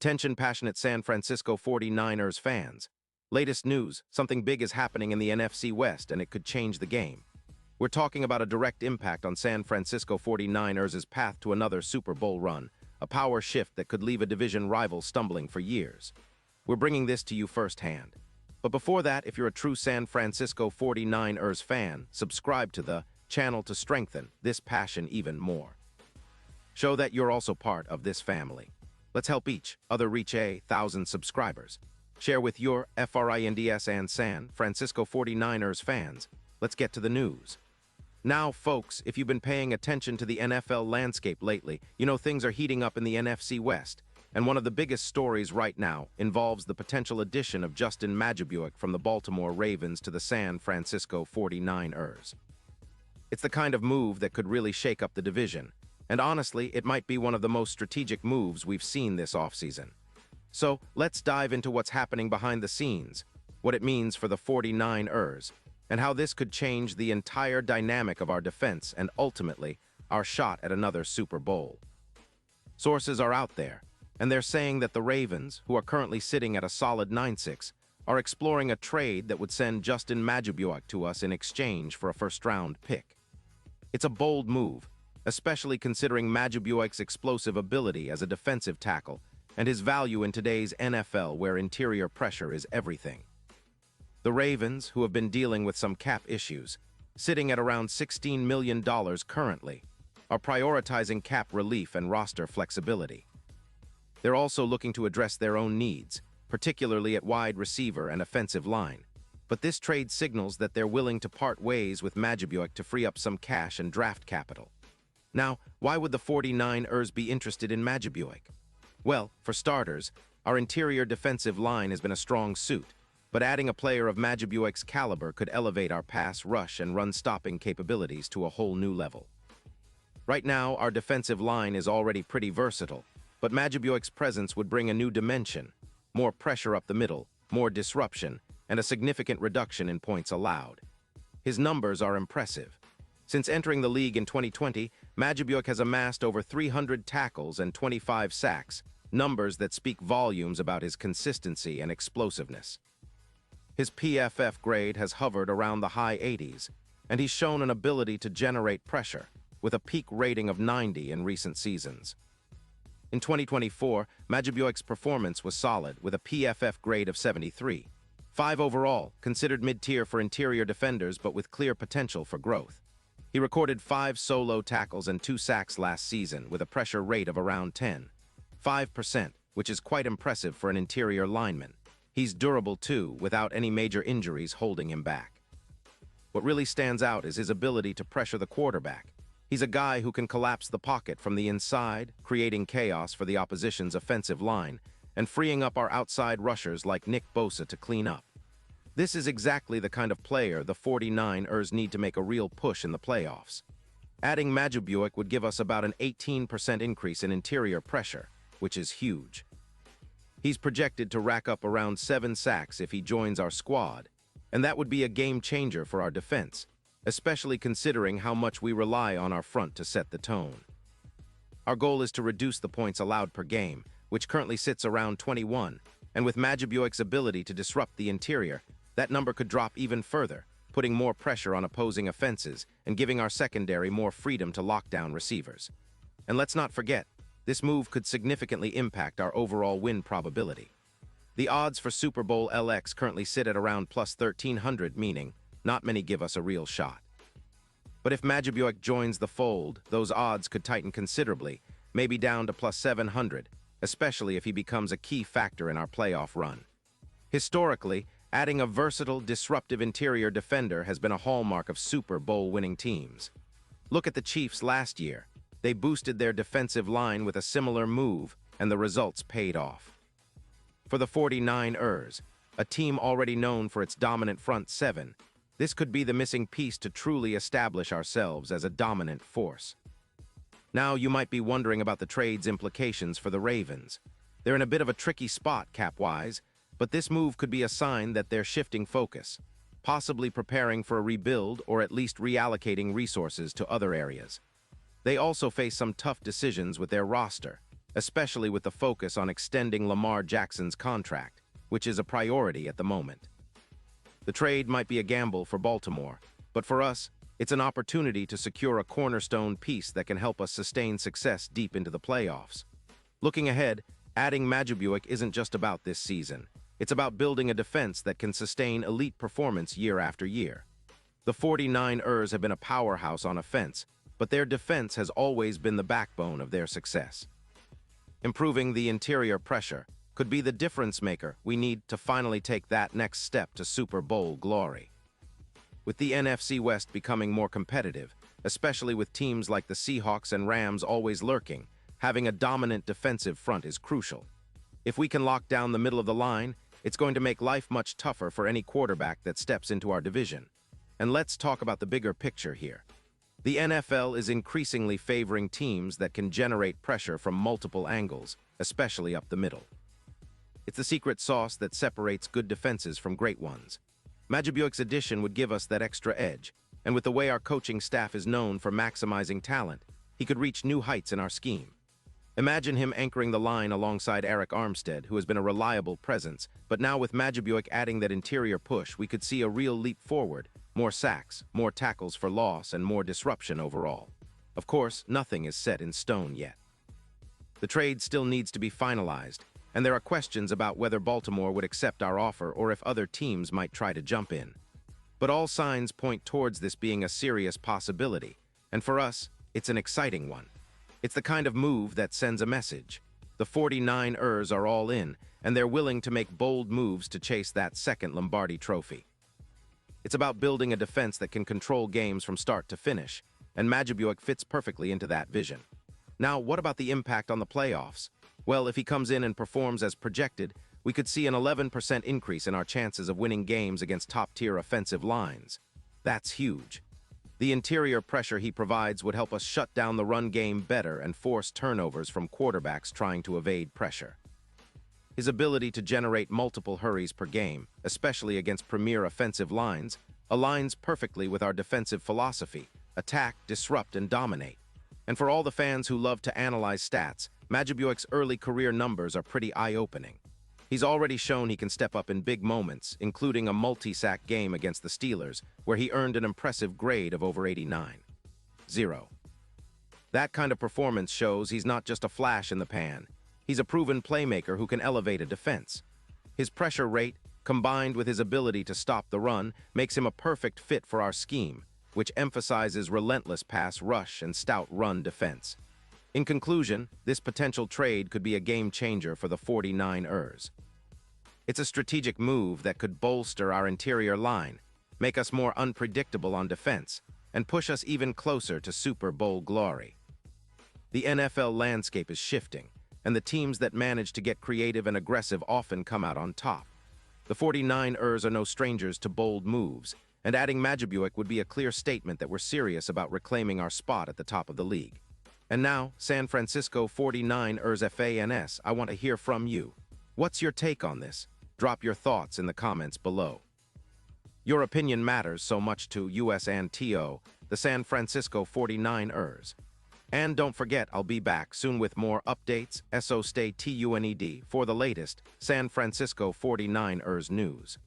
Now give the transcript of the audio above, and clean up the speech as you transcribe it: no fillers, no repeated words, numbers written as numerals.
Attention passionate San Francisco 49ers fans. Latest news, something big is happening in the NFC West and it could change the game. We're talking about a direct impact on San Francisco 49ers' path to another Super Bowl run, a power shift that could leave a division rival stumbling for years. We're bringing this to you firsthand. But before that, if you're a true San Francisco 49ers fan, subscribe to the channel to strengthen this passion even more. Show that you're also part of this family. Let's help each other reach 1,000 subscribers. Share with your FRINDS and San Francisco 49ers fans. Let's get to the news. Now, folks, if you've been paying attention to the NFL landscape lately, you know things are heating up in the NFC West. And one of the biggest stories right now involves the potential addition of Justin Madubuike from the Baltimore Ravens to the San Francisco 49ers. It's the kind of move that could really shake up the division. And honestly, it might be one of the most strategic moves we've seen this offseason. So, let's dive into what's happening behind the scenes, what it means for the 49ers, and how this could change the entire dynamic of our defense and ultimately our shot at another Super Bowl. Sources are out there, and they're saying that the Ravens, who are currently sitting at a solid 9-6, are exploring a trade that would send Justin Madubuike to us in exchange for a first-round pick. It's a bold move, especially considering Madubuike's explosive ability as a defensive tackle and his value in today's NFL where interior pressure is everything. The Ravens, who have been dealing with some cap issues, sitting at around $16 million currently, are prioritizing cap relief and roster flexibility. They're also looking to address their own needs, particularly at wide receiver and offensive line. But this trade signals that they're willing to part ways with Madubuike to free up some cash and draft capital. Now, why would the 49ers be interested in Madubuike? Well, for starters, our interior defensive line has been a strong suit, but adding a player of Madubuike's caliber could elevate our pass, rush, and run-stopping capabilities to a whole new level. Right now, our defensive line is already pretty versatile, but Madubuike's presence would bring a new dimension, more pressure up the middle, more disruption, and a significant reduction in points allowed. His numbers are impressive. Since entering the league in 2020, Madubuike has amassed over 300 tackles and 25 sacks, numbers that speak volumes about his consistency and explosiveness. His PFF grade has hovered around the high 80s, and he's shown an ability to generate pressure, with a peak rating of 90 in recent seasons. In 2024, Madubuike's performance was solid, with a PFF grade of 73. 5 overall, considered mid-tier for interior defenders but with clear potential for growth. He recorded 5 solo tackles and 2 sacks last season with a pressure rate of around 5%, which is quite impressive for an interior lineman. He's durable too, without any major injuries holding him back. What really stands out is his ability to pressure the quarterback. He's a guy who can collapse the pocket from the inside, creating chaos for the opposition's offensive line, and freeing up our outside rushers like Nick Bosa to clean up. This is exactly the kind of player the 49ers need to make a real push in the playoffs. Adding Madubuike would give us about an 18% increase in interior pressure, which is huge. He's projected to rack up around 7 sacks if he joins our squad, and that would be a game changer for our defense, especially considering how much we rely on our front to set the tone. Our goal is to reduce the points allowed per game, which currently sits around 21, and with Madubuike's ability to disrupt the interior, that number could drop even further, putting more pressure on opposing offenses and giving our secondary more freedom to lock down receivers. And let's not forget, this move could significantly impact our overall win probability. The odds for Super Bowl LX currently sit at around plus 1,300, meaning not many give us a real shot. But if Madubuike joins the fold, those odds could tighten considerably, maybe down to plus 700, especially if he becomes a key factor in our playoff run. Historically, adding a versatile, disruptive interior defender has been a hallmark of Super Bowl winning teams. Look at the Chiefs last year. They boosted their defensive line with a similar move, and the results paid off. For the 49ers, a team already known for its dominant front seven, this could be the missing piece to truly establish ourselves as a dominant force. Now you might be wondering about the trade's implications for the Ravens. They're in a bit of a tricky spot cap-wise, but this move could be a sign that they're shifting focus, possibly preparing for a rebuild or at least reallocating resources to other areas. They also face some tough decisions with their roster. especially with the focus on extending Lamar Jackson's contract, which is a priority at the moment. The trade might be a gamble for Baltimore, but for us, it's an opportunity to secure a cornerstone piece that can help us sustain success deep into the playoffs. Looking ahead, adding Majubuik isn't just about this season. It's about building a defense that can sustain elite performance year after year. The 49ers have been a powerhouse on offense, but their defense has always been the backbone of their success. Improving the interior pressure could be the difference maker we need to finally take that next step to Super Bowl glory. With the NFC West becoming more competitive, especially with teams like the Seahawks and Rams always lurking, having a dominant defensive front is crucial. If we can lock down the middle of the line, it's going to make life much tougher for any quarterback that steps into our division. And let's talk about the bigger picture here. The NFL is increasingly favoring teams that can generate pressure from multiple angles, especially up the middle. It's the secret sauce that separates good defenses from great ones. Majubuik's addition would give us that extra edge, and with the way our coaching staff is known for maximizing talent, he could reach new heights in our scheme. Imagine him anchoring the line alongside Eric Armstead, who has been a reliable presence, but now with Majubuik adding that interior push, we could see a real leap forward, more sacks, more tackles for loss, and more disruption overall. Of course, nothing is set in stone yet. The trade still needs to be finalized, and there are questions about whether Baltimore would accept our offer or if other teams might try to jump in. But all signs point towards this being a serious possibility, and for us, it's an exciting one. It's the kind of move that sends a message. The 49ers are all in, and they're willing to make bold moves to chase that second Lombardi trophy. It's about building a defense that can control games from start to finish, and Majubuik fits perfectly into that vision. Now, what about the impact on the playoffs? Well, if he comes in and performs as projected, we could see an 11% increase in our chances of winning games against top-tier offensive lines. That's huge. The interior pressure he provides would help us shut down the run game better and force turnovers from quarterbacks trying to evade pressure. His ability to generate multiple hurries per game, especially against premier offensive lines, aligns perfectly with our defensive philosophy: attack, disrupt, and dominate. And for all the fans who love to analyze stats, Majubuik's early career numbers are pretty eye-opening. He's already shown he can step up in big moments, including a multi-sack game against the Steelers, where he earned an impressive grade of over 89.0. That kind of performance shows he's not just a flash in the pan. He's a proven playmaker who can elevate a defense. His pressure rate, combined with his ability to stop the run, makes him a perfect fit for our scheme, which emphasizes relentless pass rush and stout run defense. In conclusion, this potential trade could be a game-changer for the 49ers. It's a strategic move that could bolster our interior line, make us more unpredictable on defense, and push us even closer to Super Bowl glory. The NFL landscape is shifting, and the teams that manage to get creative and aggressive often come out on top. The 49ers are no strangers to bold moves, and adding Majubuik would be a clear statement that we're serious about reclaiming our spot at the top of the league. And now, San Francisco 49ers fans, I want to hear from you. What's your take on this? Drop your thoughts in the comments below. Your opinion matters so much to US and TO, the San Francisco 49ers. And don't forget, I'll be back soon with more updates, so stay tuned for the latest San Francisco 49ers news.